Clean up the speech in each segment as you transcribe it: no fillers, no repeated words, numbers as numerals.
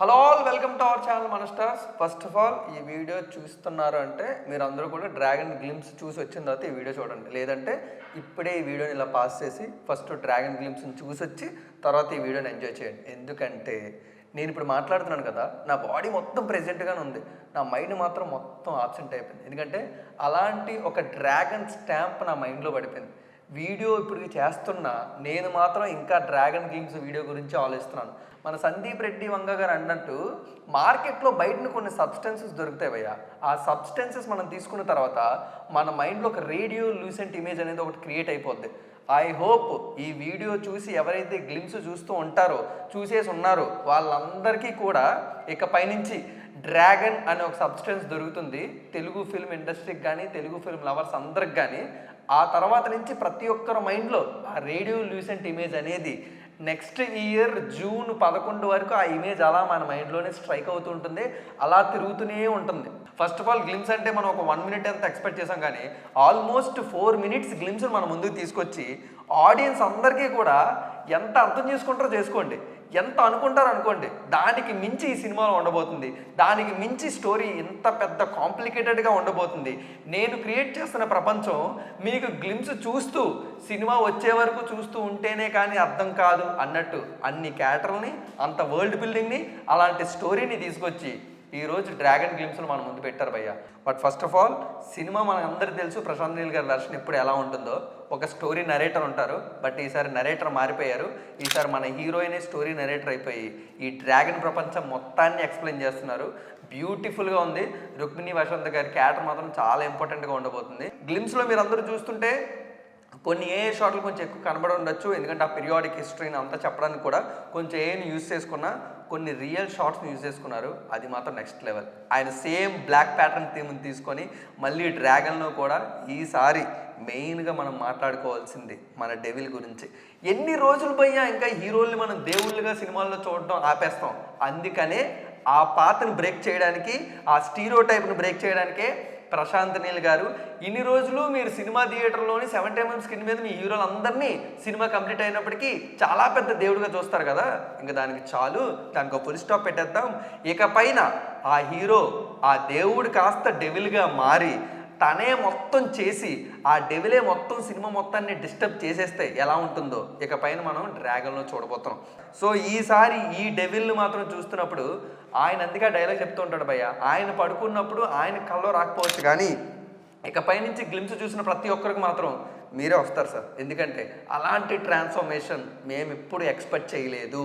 Hello all welcome to our channel మన stars. First of all ఈ video చూస్తున్నారు అంటే మీరు అందరూ కూడా డ్రాగన్ గ్లిమ్స్ చూసి వచ్చిన తర్వాత ఈ వీడియో చూడండి. లేదంటే ఇప్పుడే ఈ వీడియోని ఇలా పాస్ చేసి ఫస్ట్ డ్రాగన్ గ్లిమ్స్ని చూసి వచ్చి తర్వాత ఈ వీడియోని ఎంజాయ్ చేయండి. ఎందుకంటే నేను ఇప్పుడు మాట్లాడుతున్నాను కదా, నా బాడీ మొత్తం ప్రెజెంట్గానే ఉంది, నా మైండ్ మాత్రం మొత్తం ఆబ్సెంట్ అయిపోయింది. ఎందుకంటే అలాంటి ఒక డ్రాగన్ స్టాంప్ నా మైండ్లో పడిపోయింది. వీడియో ఇప్పుడు చేస్తున్నా నేను మాత్రం ఇంకా డ్రాగన్ గేమ్స్ వీడియో గురించి ఆలోచిస్తున్నాను. మన సందీప్ రెడ్డి వంగ గారు అన్నట్టు మార్కెట్లో బయటను కొన్ని సబ్స్టెన్సెస్ దొరుకుతాయి భయ్యా. ఆ సబ్స్టెన్సెస్ మనం తీసుకున్న తర్వాత మన మైండ్లో ఒక రేడియో లూసెంట్ ఇమేజ్ అనేది ఒకటి క్రియేట్ అయిపోద్ది. ఐ హోప్ ఈ వీడియో చూసి ఎవరైతే గ్లిమ్స్ చూస్తూ ఉంటారో, చూసేసి ఉన్నారో వాళ్ళందరికీ కూడా ఇకపై నుంచి డ్రాగన్ అనే ఒక సబ్స్టెన్స్ దొరుకుతుంది. తెలుగు ఫిల్మ్ ఇండస్ట్రీకి కానీ తెలుగు ఫిల్మ్ లవర్స్ అందరికి కానీ ఆ తర్వాత నుంచి ప్రతి ఒక్కరి మైండ్లో ఆ రేడియో లూసెంట్ ఇమేజ్ అనేది నెక్స్ట్ ఇయర్ జూన్ 11 వరకు ఆ ఇమేజ్ అలా మన మైండ్లోనే స్ట్రైక్ అవుతూ ఉంటుంది, అలా తిరుగుతూనే ఉంటుంది. ఫస్ట్ ఆఫ్ ఆల్ గ్లిమ్స్ అంటే మనం ఒక 1 మినిట్ ఎంత ఎక్స్పెక్ట్ చేసాం, కానీ ఆల్మోస్ట్ 4 మినిట్స్ గ్లిమ్స్ మన ముందుకు తీసుకొచ్చి ఆడియన్స్ అందరికీ కూడా ఎంత అర్థం చేసుకుంటారో చేసుకోండి, ఎంత అనుకుంటారో అనుకోండి. దానికి మించి ఈ సినిమాలో ఉండబోతుంది, దానికి మించి స్టోరీ ఇంత పెద్ద కాంప్లికేటెడ్గా ఉండబోతుంది. నేను క్రియేట్ చేస్తున్న ప్రపంచం మీకు గ్లిమ్స్ చూస్తూ సినిమా వచ్చే వరకు చూస్తూ ఉంటేనే కానీ అర్థం కాదు అన్నట్టు అన్ని క్యారెక్టర్ని, అంత వరల్డ్ బిల్డింగ్ని, అలాంటి స్టోరీని తీసుకొచ్చి ఈరోజు డ్రాగన్ గ్లిమ్స్లో మన ముందు పెట్టారు భయ్య. But first of all cinema మనకు అందరికీ తెలుసు ప్రశాంత్ నీల్ గారి వెర్షన్ ఇప్పుడు ఎలా ఉంటుందో. ఒక స్టోరీ నరేటర్ ఉంటారు, బట్ ఈసారి నరేటర్ మారిపోయారు. ఈసారి మన హీరోయినే స్టోరీ నరేటర్ అయిపోయి ఈ డ్రాగన్ ప్రపంచం మొత్తాన్ని ఎక్స్ప్లెయిన్ చేస్తున్నారు. బ్యూటిఫుల్గా ఉంది. రుక్మిణి వసంత్ గారి క్యారెక్టర్ మాత్రం చాలా ఇంపార్టెంట్గా ఉండబోతుంది. గ్లిమ్స్లో మీరు అందరూ చూస్తుంటే కొన్ని ఏ షాట్లు కొంచెం ఎక్కువ కనబడి ఉండొచ్చు, ఎందుకంటే ఆ పీరియాడిక్ హిస్టరీని అంతా చెప్పడానికి కూడా కొంచెం ఏని యూజ్ చేసుకున్నా, కొన్ని రియల్ షార్ట్స్ని యూజ్ చేసుకున్నారు. అది మాత్రం నెక్స్ట్ లెవెల్. ఆయన సేమ్ బ్లాక్ ప్యాటర్న్ థీమ్ని తీసుకొని మళ్ళీ డ్రాగన్లో కూడా ఈసారి మెయిన్గా మనం మాట్లాడుకోవాల్సింది మన డెవిల్ గురించి. ఎన్ని రోజులు పోయా ఇంకా హీరోల్ని మనం దేవుళ్ళుగా సినిమాల్లో చూడడం ఆపేస్తాం. అందుకనే ఆ పాత్రని బ్రేక్ చేయడానికి, ఆ స్టీరియో టైప్ని బ్రేక్ చేయడానికే ప్రశాంత్ నీల్ గారు ఇన్ని రోజులు మీరు సినిమా థియేటర్లోని 70mm స్క్రీన్ మీద మీ హీరోలు అందరినీ సినిమా కంప్లీట్ అయినప్పటికీ చాలా పెద్ద దేవుడిగా చూస్తారు కదా, ఇంకా దానికి చాలు, దానికి ఒక ఫుల్ స్టాప్ పెట్టేద్దాం. ఇకపైన ఆ హీరో ఆ దేవుడు కాస్త డెవిల్గా మారి తనే మొత్తం చేసి ఆ డెవిలే మొత్తం సినిమా మొత్తాన్ని డిస్టర్బ్ చేసేస్తే ఎలా ఉంటుందో ఇకపైన మనం డ్రాగన్లో చూడబోతున్నాం. సో ఈసారి ఈ డెవిల్ని మాత్రం చూస్తున్నప్పుడు ఆయన అందుకే డైలాగ్ చెప్తూ ఉంటాడు భయ్య, ఆయన పడుకున్నప్పుడు ఆయన కల్లో రాకపోవచ్చు, కానీ ఇకపై నుంచి గ్లిమ్స్ చూసిన ప్రతి ఒక్కరికి మాత్రం మీరే వస్తారు సార్. ఎందుకంటే అలాంటి ట్రాన్స్ఫర్మేషన్ మేము ఎప్పుడు ఎక్స్పెక్ట్ చేయలేదు.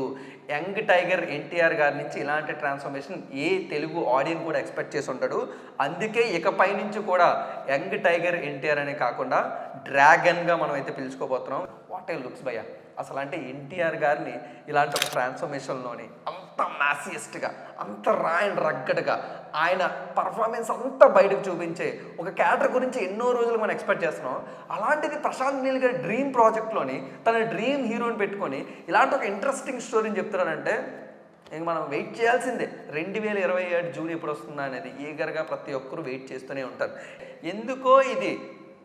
యంగ్ టైగర్ ఎన్టీఆర్ గారి నుంచి ఇలాంటి ట్రాన్స్ఫర్మేషన్ ఏ తెలుగు ఆడియన్స్ కూడా ఎక్స్పెక్ట్ చేసి ఉంటాడు. అందుకే ఇకపై నుంచి కూడా యంగ్ టైగర్ ఎన్టీఆర్ అనే కాకుండా డ్రాగన్గా మనం అయితే పిలుచుకోబోతున్నాం. వాట్ ఏ లుక్స్ భయ్య. అసలు అంటే ఎన్టీఆర్ గారిని ఇలాంటి ఒక ట్రాన్స్ఫర్మేషన్లోని అంత మ్యాసియస్ట్గా, అంత రా అండ్ రగ్గడ్గా ఆయన పర్ఫార్మెన్స్ అంతా బయటకు చూపించే ఒక క్యారెక్టర్ గురించి ఎన్నో రోజులు మనం ఎక్స్పెక్ట్ చేస్తున్నాం. అలాంటిది ప్రశాంత్ నీల్ గారి డ్రీమ్ ప్రాజెక్ట్లోని తన డ్రీమ్ హీరోని పెట్టుకొని ఇలాంటి ఒక ఇంట్రెస్టింగ్ స్టోరీని చెప్తున్నారంటే ఇంక మనం వెయిట్ చేయాల్సిందే. 2027 జూన్ ఎప్పుడు వస్తుందా అనేది ఈగర్గా ప్రతి ఒక్కరు వెయిట్ చేస్తూనే ఉంటారు. ఎందుకో ఇది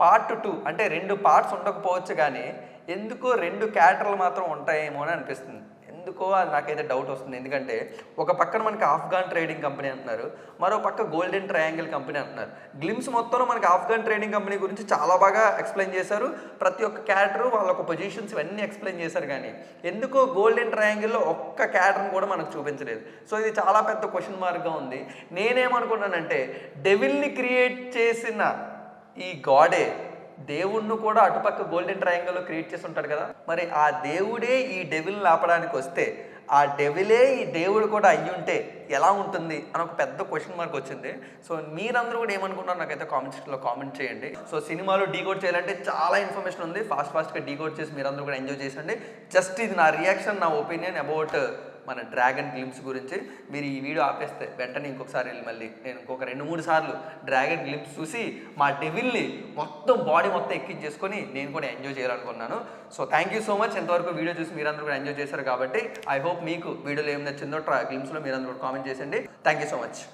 పార్ట్ 2 అంటే 2 పార్ట్స్ ఉండకపోవచ్చు, కానీ ఎందుకో 2 క్యారెక్టర్లు మాత్రం ఉంటాయేమో అని అనిపిస్తుంది. ఎందుకో అది నాకైతే డౌట్ వస్తుంది. ఎందుకంటే ఒక పక్కన మనకి ఆఫ్ఘాన్ ట్రేడింగ్ కంపెనీ అంటున్నారు, మరో పక్క గోల్డెన్ ట్రయాంగిల్ కంపెనీ అంటున్నారు. గ్లిమ్స్ మొత్తంలో మనకి ఆఫ్ఘాన్ ట్రేడింగ్ కంపెనీ గురించి చాలా బాగా ఎక్స్ప్లెయిన్ చేశారు. ప్రతి ఒక్క క్యారెక్టర్ వాళ్ళ ఒక పొజిషన్స్ ఇవన్నీ ఎక్స్ప్లెయిన్ చేశారు, కానీ ఎందుకో గోల్డెన్ ట్రయాంగిల్లో ఒక్క క్యారెక్టర్ని కూడా మనకు చూపించలేదు. సో ఇది చాలా పెద్ద క్వశ్చన్ మార్క్గా ఉంది. నేనేమనుకున్నానంటే డెవిల్ని క్రియేట్ చేసిన ఈ గాడే దేవుణ్ణి కూడా అటుపక్క గోల్డెన్ ట్రయాంగిల్లో క్రియేట్ చేసి ఉంటాడు కదా, మరి ఆ దేవుడే ఈ డెవిల్ని ఆపడానికి వస్తే ఆ డెవిలే ఈ దేవుడు కూడా అయ్యుంటే ఎలా ఉంటుంది అని ఒక పెద్ద క్వశ్చన్ మార్క్ వచ్చింది. సో మీరందరూ కూడా ఏమనుకుంటారు నాకైతే కామెంట్స్లో కామెంట్ చేయండి. సో సినిమాలో డీకోడ్ చేయాలంటే చాలా ఇన్ఫర్మేషన్ ఉంది, ఫాస్ట్గా డీకోడ్ చేసి మీరందరూ కూడా ఎంజాయ్ చేసండి. జస్ట్ ఇది నా రియాక్షన్, నా ఒపీనియన్ అబౌట్ మన డ్రాగన్ గ్లిమ్స్ గురించి. మీరు ఈ వీడియో ఆపేస్తే వెంటనే ఇంకొకసారి వెళ్ళి మళ్ళీ నేను ఇంకొక 2-3 సార్లు డ్రాగన్ గ్లిమ్స్ చూసి మా డెవిల్ని మొత్తం బాడీ మొత్తం ఎక్కించేసుకొని నేను కూడా ఎంజాయ్ చేయాలనుకున్నాను. So thank you so much. ఎంతవరకు వీడియో చూసి మీరందరూ కూడా ఎంజాయ్ చేశారు కాబట్టి ఐ హోప్ మీకు వీడియోలో ఏం నచ్చిందో గ్లిమ్స్లో మీరందరూ కూడా కామెంట్ చేయండి. Thank you so much.